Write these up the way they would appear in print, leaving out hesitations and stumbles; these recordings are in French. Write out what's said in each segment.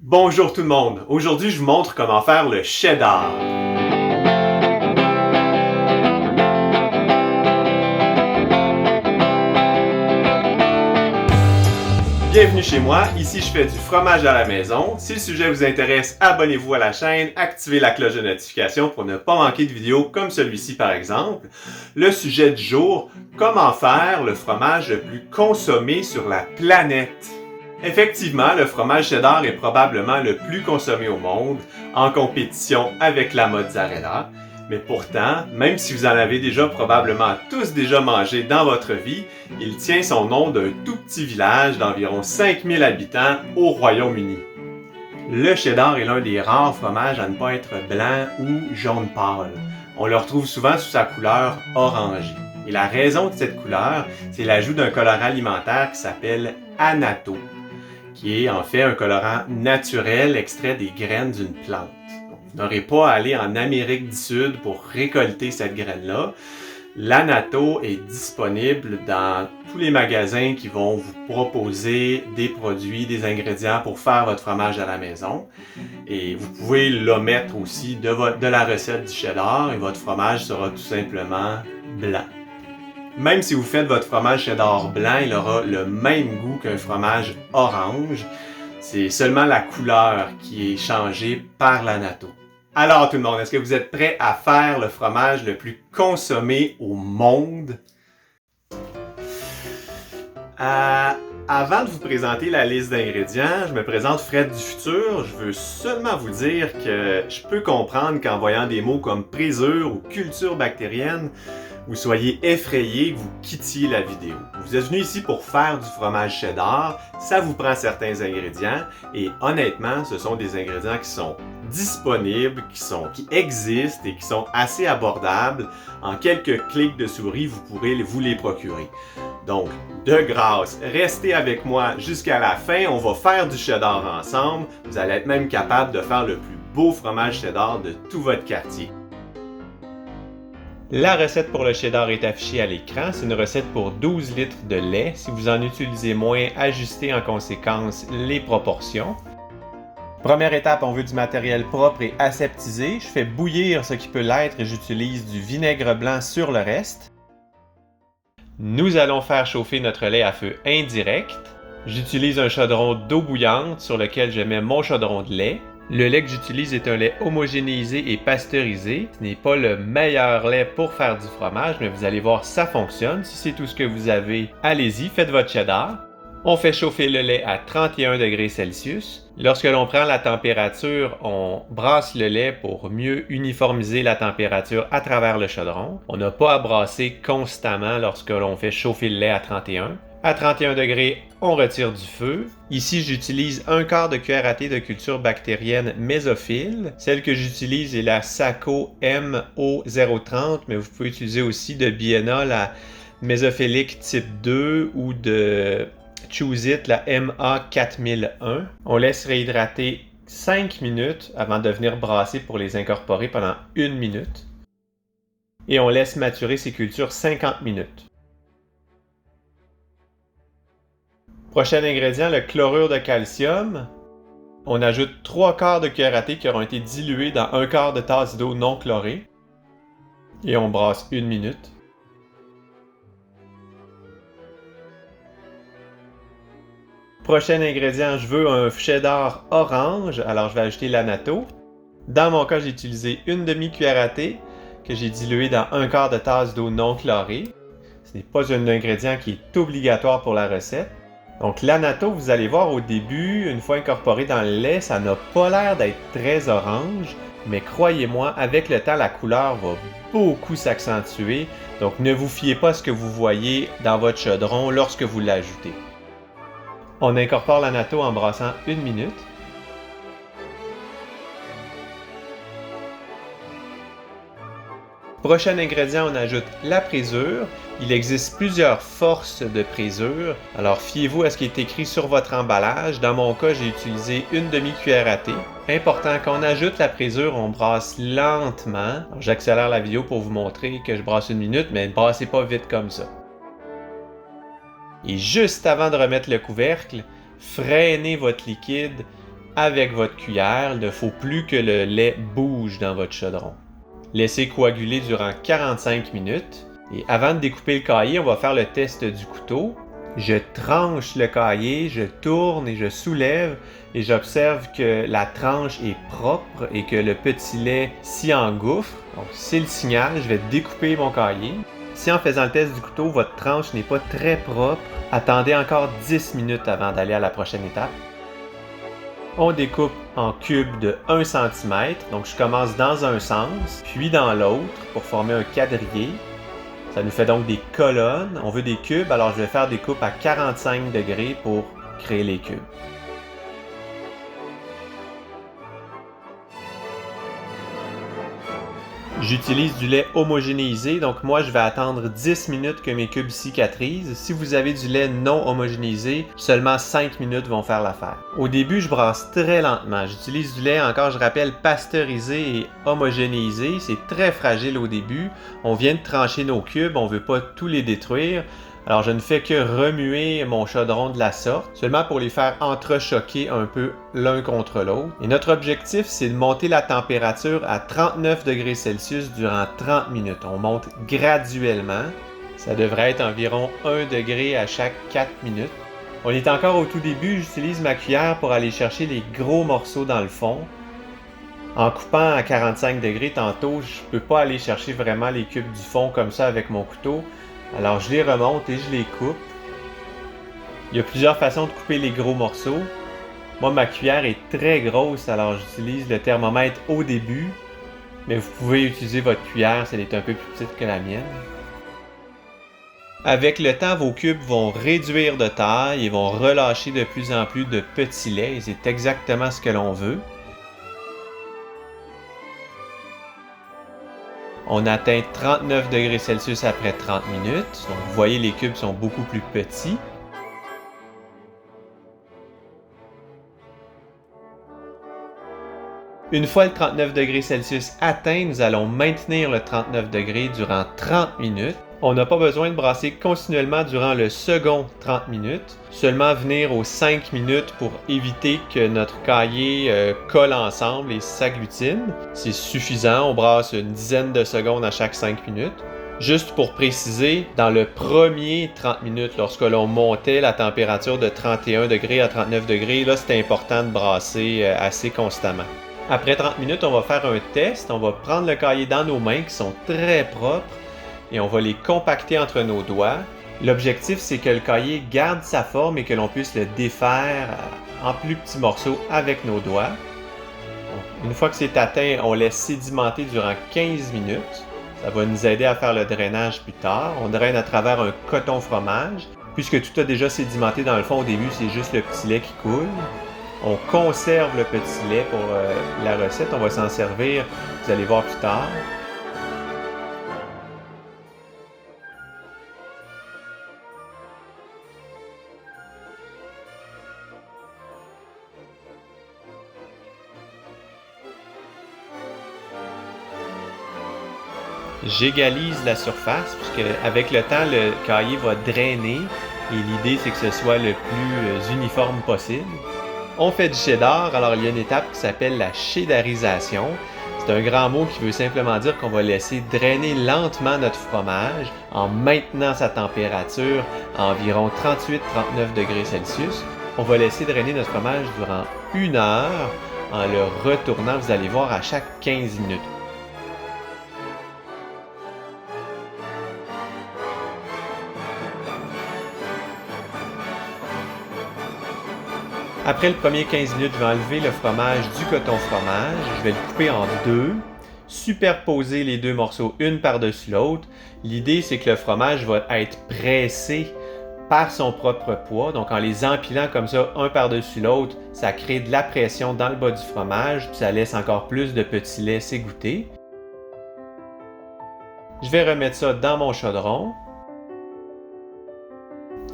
Bonjour tout le monde! Aujourd'hui, je vous montre comment faire le cheddar. Bienvenue chez moi, ici je fais du fromage à la maison. Si le sujet vous intéresse, abonnez-vous à la chaîne, activez la cloche de notification pour ne pas manquer de vidéos comme celui-ci par exemple. Le sujet du jour, comment faire le fromage le plus consommé sur la planète. Effectivement, le fromage cheddar est probablement le plus consommé au monde, en compétition avec la mozzarella. Mais pourtant, même si vous en avez probablement tous déjà mangé dans votre vie, il tient son nom d'un tout petit village d'environ 5000 habitants au Royaume-Uni. Le cheddar est l'un des rares fromages à ne pas être blanc ou jaune pâle. On le retrouve souvent sous sa couleur orangée. Et la raison de cette couleur, c'est l'ajout d'un colorant alimentaire qui s'appelle annatto, qui est en fait un colorant naturel extrait des graines d'une plante. Vous n'aurez pas à aller en Amérique du Sud pour récolter cette graine-là. L'annatto est disponible dans tous les magasins qui vont vous proposer des produits, des ingrédients pour faire votre fromage à la maison. Et vous pouvez l'omettre aussi de la recette du cheddar et votre fromage sera tout simplement blanc. Même si vous faites votre fromage cheddar blanc, il aura le même goût qu'un fromage orange. C'est seulement la couleur qui est changée par l'annatto. Alors tout le monde, est-ce que vous êtes prêts à faire le fromage le plus consommé au monde? Avant de vous présenter la liste d'ingrédients, je me présente Fred du futur. Je veux seulement vous dire que je peux comprendre qu'en voyant des mots comme présure ou culture bactérienne, vous soyez effrayé, que vous quittiez la vidéo. Vous êtes venu ici pour faire du fromage cheddar, ça vous prend certains ingrédients et honnêtement, ce sont des ingrédients qui sont disponibles, qui existent et qui sont assez abordables. En quelques clics de souris, vous pourrez vous les procurer. Donc, de grâce, restez avec moi jusqu'à la fin, on va faire du cheddar ensemble. Vous allez être même capable de faire le plus beau fromage cheddar de tout votre quartier. La recette pour le cheddar est affichée à l'écran. C'est une recette pour 12 litres de lait. Si vous en utilisez moins, ajustez en conséquence les proportions. Première étape, on veut du matériel propre et aseptisé. Je fais bouillir ce qui peut l'être et j'utilise du vinaigre blanc sur le reste. Nous allons faire chauffer notre lait à feu indirect. J'utilise un chaudron d'eau bouillante sur lequel je mets mon chaudron de lait. Le lait que j'utilise est un lait homogénéisé et pasteurisé. Ce n'est pas le meilleur lait pour faire du fromage, mais vous allez voir, ça fonctionne. Si c'est tout ce que vous avez, allez-y, faites votre cheddar. On fait chauffer le lait à 31 degrés Celsius. Lorsque l'on prend la température, on brasse le lait pour mieux uniformiser la température à travers le chaudron. On n'a pas à brasser constamment lorsque l'on fait chauffer le lait à 31. À 31 degrés, on retire du feu. Ici, j'utilise un quart de cuillère à thé de culture bactérienne mésophile. Celle que j'utilise est la Saco MO030, mais vous pouvez utiliser aussi de biénol à mésophilique type 2 ou de Choose-It, la MA4001. On laisse réhydrater 5 minutes avant de venir brasser pour les incorporer pendant 1 minute. Et on laisse maturer ces cultures 50 minutes. Prochain ingrédient, le chlorure de calcium. On ajoute 3 quarts de cuillère à thé qui auront été dilués dans 1 quart de tasse d'eau non chlorée. Et on brasse 1 minute. Prochain ingrédient, je veux un cheddar orange, alors je vais ajouter l'annatto. Dans mon cas, j'ai utilisé une demi-cuillère à thé que j'ai dilué dans 1 quart de tasse d'eau non chlorée. Ce n'est pas un ingrédient qui est obligatoire pour la recette. Donc l'annatto, vous allez voir au début, une fois incorporé dans le lait, ça n'a pas l'air d'être très orange, mais croyez-moi, avec le temps, la couleur va beaucoup s'accentuer. Donc ne vous fiez pas à ce que vous voyez dans votre chaudron lorsque vous l'ajoutez. On incorpore l'annatto en brassant 1 minute. Prochain ingrédient, on ajoute la présure. Il existe plusieurs forces de présure, alors fiez-vous à ce qui est écrit sur votre emballage. Dans mon cas, j'ai utilisé une demi-cuillère à thé. Important, quand on ajoute la présure, on brasse lentement. J'accélère la vidéo pour vous montrer que je brasse 1 minute, mais ne brassez pas vite comme ça. Et juste avant de remettre le couvercle, freinez votre liquide avec votre cuillère. Il ne faut plus que le lait bouge dans votre chaudron. Laissez coaguler durant 45 minutes. Et avant de découper le caillé, on va faire le test du couteau. Je tranche le caillé, je tourne et je soulève et j'observe que la tranche est propre et que le petit lait s'y engouffre. Donc c'est le signal, je vais découper mon caillé. Si en faisant le test du couteau, votre tranche n'est pas très propre, attendez encore 10 minutes avant d'aller à la prochaine étape. On découpe en cubes de 1 cm, donc je commence dans un sens, puis dans l'autre pour former un quadrillé. Ça nous fait donc des colonnes. On veut des cubes, alors je vais faire des coupes à 45 degrés pour créer les cubes. J'utilise du lait homogénéisé, donc moi je vais attendre 10 minutes que mes cubes cicatrisent. Si vous avez du lait non homogénéisé, seulement 5 minutes vont faire l'affaire. Au début, je brasse très lentement. J'utilise du lait, encore je rappelle, pasteurisé et homogénéisé. C'est très fragile au début. On vient de trancher nos cubes, on ne veut pas tous les détruire. Alors je ne fais que remuer mon chaudron de la sorte, seulement pour les faire entrechoquer un peu l'un contre l'autre. Et notre objectif, c'est de monter la température à 39 degrés Celsius durant 30 minutes. On monte graduellement. Ça devrait être environ 1 degré à chaque 4 minutes. On est encore au tout début, j'utilise ma cuillère pour aller chercher les gros morceaux dans le fond. En coupant à 45 degrés tantôt, je ne peux pas aller chercher vraiment les cubes du fond comme ça avec mon couteau. Alors je les remonte et je les coupe. Il y a plusieurs façons de couper les gros morceaux. Moi, ma cuillère est très grosse, alors j'utilise le thermomètre au début. Mais vous pouvez utiliser votre cuillère si elle est un peu plus petite que la mienne. Avec le temps, vos cubes vont réduire de taille et vont relâcher de plus en plus de petits laits. Et c'est exactement ce que l'on veut. On atteint 39 degrés Celsius après 30 minutes. Donc, vous voyez, les cubes sont beaucoup plus petits. Une fois le 39 degrés Celsius atteint, nous allons maintenir le 39 degrés durant 30 minutes. On n'a pas besoin de brasser continuellement durant le second 30 minutes, seulement venir aux 5 minutes pour éviter que notre caillé colle ensemble et s'agglutine. C'est suffisant, on brasse une dizaine de secondes à chaque 5 minutes. Juste pour préciser, dans le premier 30 minutes, lorsque l'on montait la température de 31 degrés à 39 degrés, là c'était important de brasser assez constamment. Après 30 minutes, on va faire un test. On va prendre le caillé dans nos mains qui sont très propres et on va les compacter entre nos doigts. L'objectif, c'est que le caillé garde sa forme et que l'on puisse le défaire en plus petits morceaux avec nos doigts. Donc, une fois que c'est atteint, on laisse sédimenter durant 15 minutes. Ça va nous aider à faire le drainage plus tard. On draine à travers un coton fromage. Puisque tout a déjà sédimenté dans le fond au début, c'est juste le petit lait qui coule. On conserve le petit lait pour la recette. On va s'en servir, vous allez voir plus tard. J'égalise la surface puisque avec le temps, le caillé va drainer et l'idée c'est que ce soit le plus uniforme possible. On fait du cheddar, alors il y a une étape qui s'appelle la cheddarisation. C'est un grand mot qui veut simplement dire qu'on va laisser drainer lentement notre fromage en maintenant sa température à environ 38-39 degrés Celsius. On va laisser drainer notre fromage durant 1 heure en le retournant, vous allez voir, à chaque 15 minutes. Après le premier 15 minutes, je vais enlever le fromage du coton fromage. Je vais le couper en deux, superposer les deux morceaux une par-dessus l'autre. L'idée, c'est que le fromage va être pressé par son propre poids. Donc, en les empilant comme ça, un par-dessus l'autre, ça crée de la pression dans le bas du fromage, puis ça laisse encore plus de petits laits s'égoutter. Je vais remettre ça dans mon chaudron.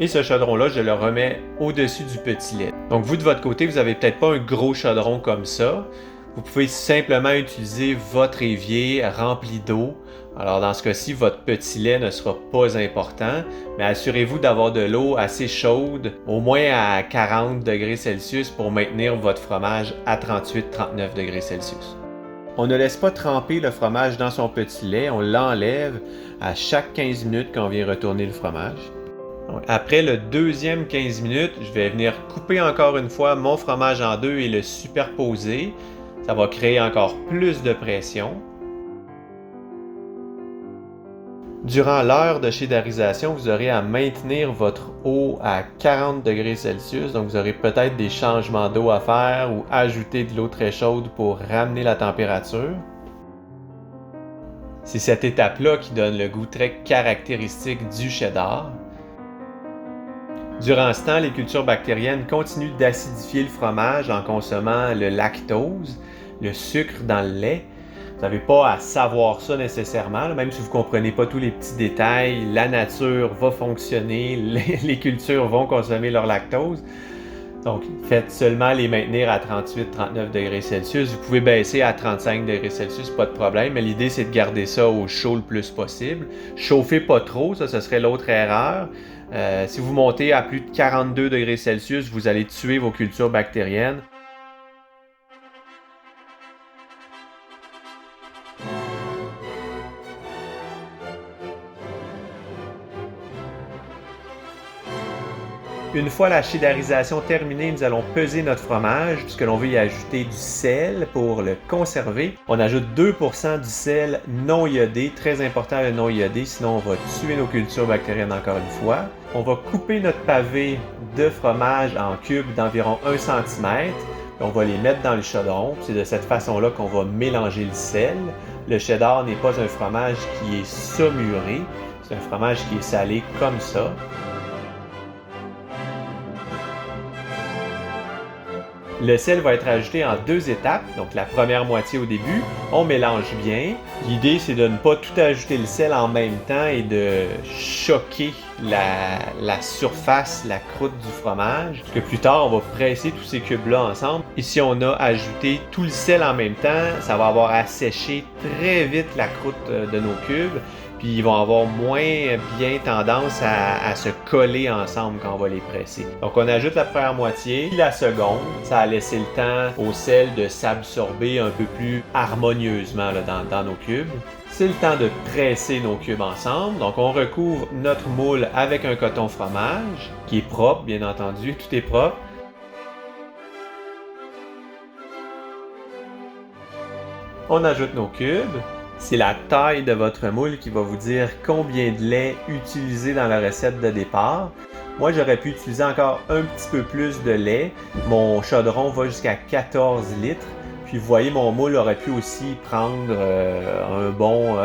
Et ce chaudron-là, je le remets au-dessus du petit lait. Donc vous, de votre côté, vous n'avez peut-être pas un gros chaudron comme ça. Vous pouvez simplement utiliser votre évier rempli d'eau. Alors dans ce cas-ci, votre petit lait ne sera pas important, mais assurez-vous d'avoir de l'eau assez chaude, au moins à 40 degrés Celsius pour maintenir votre fromage à 38-39 degrés Celsius. On ne laisse pas tremper le fromage dans son petit lait, on l'enlève à chaque 15 minutes quand on vient retourner le fromage. Donc, après le deuxième 15 minutes, je vais venir couper encore une fois mon fromage en deux et le superposer. Ça va créer encore plus de pression. Durant l'heure de chédarisation, vous aurez à maintenir votre eau à 40 degrés Celsius. Donc, vous aurez peut-être des changements d'eau à faire ou ajouter de l'eau très chaude pour ramener la température. C'est cette étape-là qui donne le goût très caractéristique du cheddar. Durant ce temps, les cultures bactériennes continuent d'acidifier le fromage en consommant le lactose, le sucre dans le lait. Vous n'avez pas à savoir ça nécessairement, même si vous ne comprenez pas tous les petits détails, la nature va fonctionner, les cultures vont consommer leur lactose. Donc, faites seulement les maintenir à 38-39 degrés Celsius. Vous pouvez baisser à 35 degrés Celsius, pas de problème, mais l'idée c'est de garder ça au chaud le plus possible. Chauffez pas trop, ça ce serait l'autre erreur. Si vous montez à plus de 42 degrés Celsius, vous allez tuer vos cultures bactériennes. Une fois la chédarisation terminée, nous allons peser notre fromage puisque l'on veut y ajouter du sel pour le conserver. On ajoute 2% du sel non iodé, très important le non iodé, sinon on va tuer nos cultures bactériennes encore une fois. On va couper notre pavé de fromage en cubes d'environ 1 cm. On va les mettre dans le chaudron. C'est de cette façon-là qu'on va mélanger le sel. Le cheddar n'est pas un fromage qui est saumuré, c'est un fromage qui est salé comme ça. Le sel va être ajouté en 2 étapes, donc la première moitié au début, on mélange bien. L'idée c'est de ne pas tout ajouter le sel en même temps et de choquer la surface, la croûte du fromage, parce que plus tard on va presser tous ces cubes-là ensemble. Et si on a ajouté tout le sel en même temps, ça va avoir asséché très vite la croûte de nos cubes. Puis ils vont avoir moins bien tendance à se coller ensemble quand on va les presser. Donc on ajoute la première moitié, puis la seconde. Ça a laissé le temps au sel de s'absorber un peu plus harmonieusement là, dans nos cubes. C'est le temps de presser nos cubes ensemble. Donc on recouvre notre moule avec un coton fromage, qui est propre bien entendu, tout est propre. On ajoute nos cubes. C'est la taille de votre moule qui va vous dire combien de lait utiliser dans la recette de départ. Moi, j'aurais pu utiliser encore un petit peu plus de lait. Mon chaudron va jusqu'à 14 litres. Puis vous voyez, mon moule aurait pu aussi prendre un bon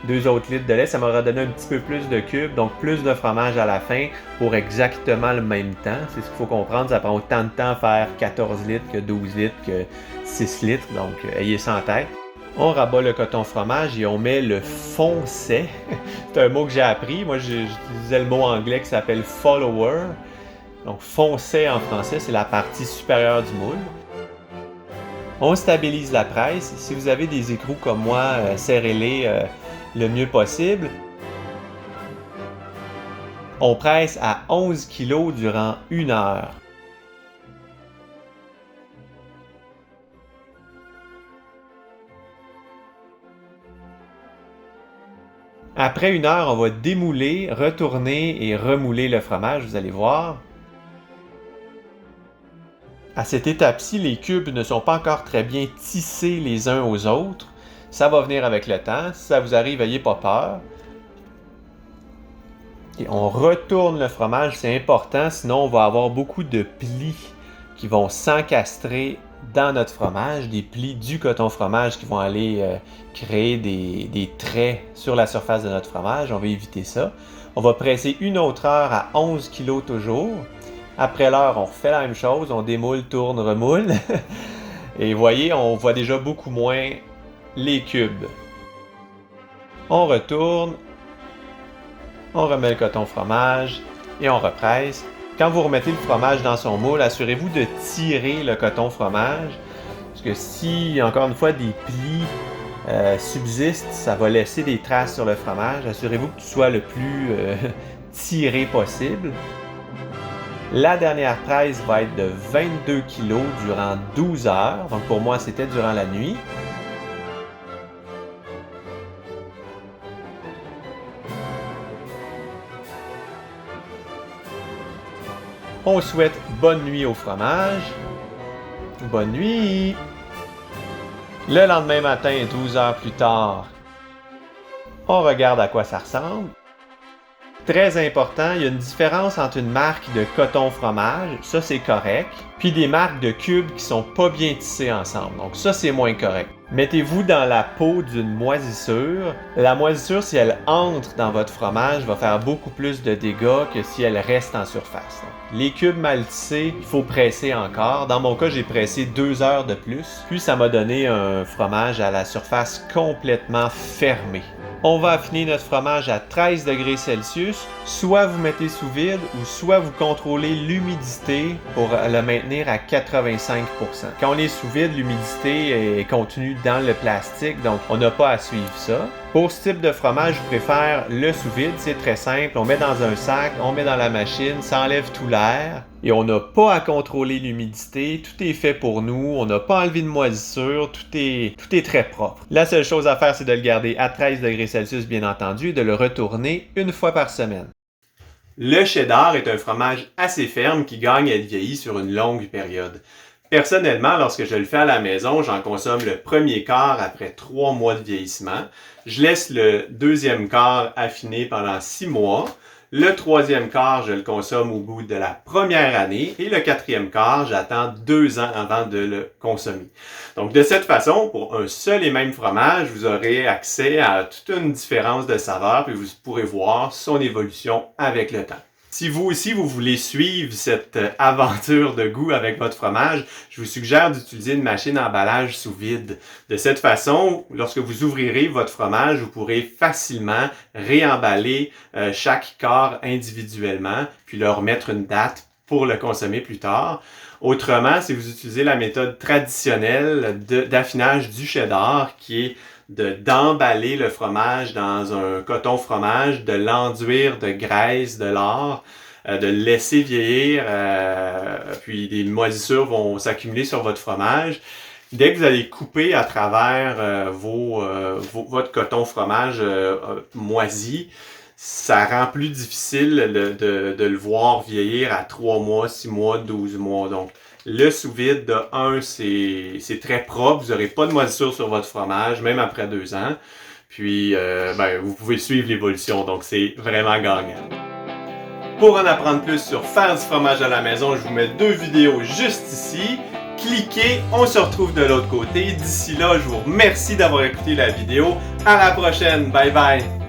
2 autres litres de lait. Ça m'aurait donné un petit peu plus de cubes, donc plus de fromage à la fin pour exactement le même temps. C'est ce qu'il faut comprendre. Ça prend autant de temps à faire 14 litres que 12 litres que 6 litres. Donc, ayez ça en tête. On rabat le coton fromage et on met le foncé. C'est un mot que j'ai appris. Moi, j'utilisais le mot anglais qui s'appelle follower. Donc, foncé en français, c'est la partie supérieure du moule. On stabilise la presse. Si vous avez des écrous comme moi, serrez-les le mieux possible. On presse à 11 kg durant 1 heure. Après 1 heure, on va démouler, retourner et remouler le fromage, vous allez voir. À cette étape-ci, les cubes ne sont pas encore très bien tissés les uns aux autres. Ça va venir avec le temps. Si ça vous arrive, n'ayez pas peur. Et on retourne le fromage, c'est important, sinon on va avoir beaucoup de plis qui vont s'encastrer dans notre fromage, des plis du coton fromage qui vont aller créer des traits sur la surface de notre fromage. On va éviter ça. On va presser 1 autre heure à 11 kg toujours. Après l'heure, on refait la même chose. On démoule, tourne, remoule. Et vous voyez, on voit déjà beaucoup moins les cubes. On retourne. On remet le coton fromage et on represse. Quand vous remettez le fromage dans son moule, assurez-vous de tirer le coton fromage. Parce que si, encore une fois, des plis subsistent, ça va laisser des traces sur le fromage. Assurez-vous que tu sois le plus tiré possible. La dernière presse va être de 22 kg durant 12 heures. Donc pour moi, c'était durant la nuit. On souhaite bonne nuit au fromage. Bonne nuit! Le lendemain matin, 12 heures plus tard, on regarde à quoi ça ressemble. Très important, il y a une différence entre une marque de coton fromage, ça c'est correct, puis des marques de cubes qui sont pas bien tissées ensemble, donc ça c'est moins correct. Mettez-vous dans la peau d'une moisissure. La moisissure, si elle entre dans votre fromage, va faire beaucoup plus de dégâts que si elle reste en surface. Donc, les cubes mal tissés, il faut presser encore. Dans mon cas, j'ai pressé 2 heures de plus, puis ça m'a donné un fromage à la surface complètement fermée. On va affiner notre fromage à 13 degrés Celsius. Soit vous mettez sous vide ou soit vous contrôlez l'humidité pour le maintenir à 85%. Quand on est sous vide, l'humidité est contenue dans le plastique, donc on n'a pas à suivre ça. Pour ce type de fromage, je préfère le sous vide, c'est très simple. On met dans un sac, on met dans la machine, ça enlève tout l'air et on n'a pas à contrôler l'humidité. Tout est fait pour nous, on n'a pas enlevé de moisissure, tout est très propre. La seule chose à faire, c'est de le garder à 13 degrés Celsius, bien entendu, et de le retourner une fois par semaine. Le cheddar est un fromage assez ferme qui gagne à être vieilli sur une longue période. Personnellement, lorsque je le fais à la maison, j'en consomme le premier quart après 3 mois de vieillissement. Je laisse le deuxième quart affiner pendant 6 mois. Le troisième quart, je le consomme au bout de la première année. Et le quatrième quart, j'attends 2 ans avant de le consommer. Donc, de cette façon, pour un seul et même fromage, vous aurez accès à toute une différence de saveur et vous pourrez voir son évolution avec le temps. Si vous aussi, vous voulez suivre cette aventure de goût avec votre fromage, je vous suggère d'utiliser une machine à emballage sous vide. De cette façon, lorsque vous ouvrirez votre fromage, vous pourrez facilement réemballer chaque quart individuellement, puis leur mettre une date pour le consommer plus tard. Autrement, si vous utilisez la méthode traditionnelle d'affinage du cheddar, qui est d'emballer le fromage dans un coton fromage, de l'enduire de graisse, de lard, de le laisser vieillir, puis des moisissures vont s'accumuler sur votre fromage. Dès que vous allez couper à travers votre coton fromage moisi, ça rend plus difficile de le voir vieillir à 3 mois, 6 mois, 12 mois. Donc, le sous-vide, de 1, c'est très propre. Vous n'aurez pas de moisissure sur votre fromage, même après 2 ans. Puis, vous pouvez suivre l'évolution. Donc, c'est vraiment gagnant. Pour en apprendre plus sur faire du fromage à la maison, je vous mets 2 vidéos juste ici. Cliquez, on se retrouve de l'autre côté. D'ici là, je vous remercie d'avoir écouté la vidéo. À la prochaine. Bye bye!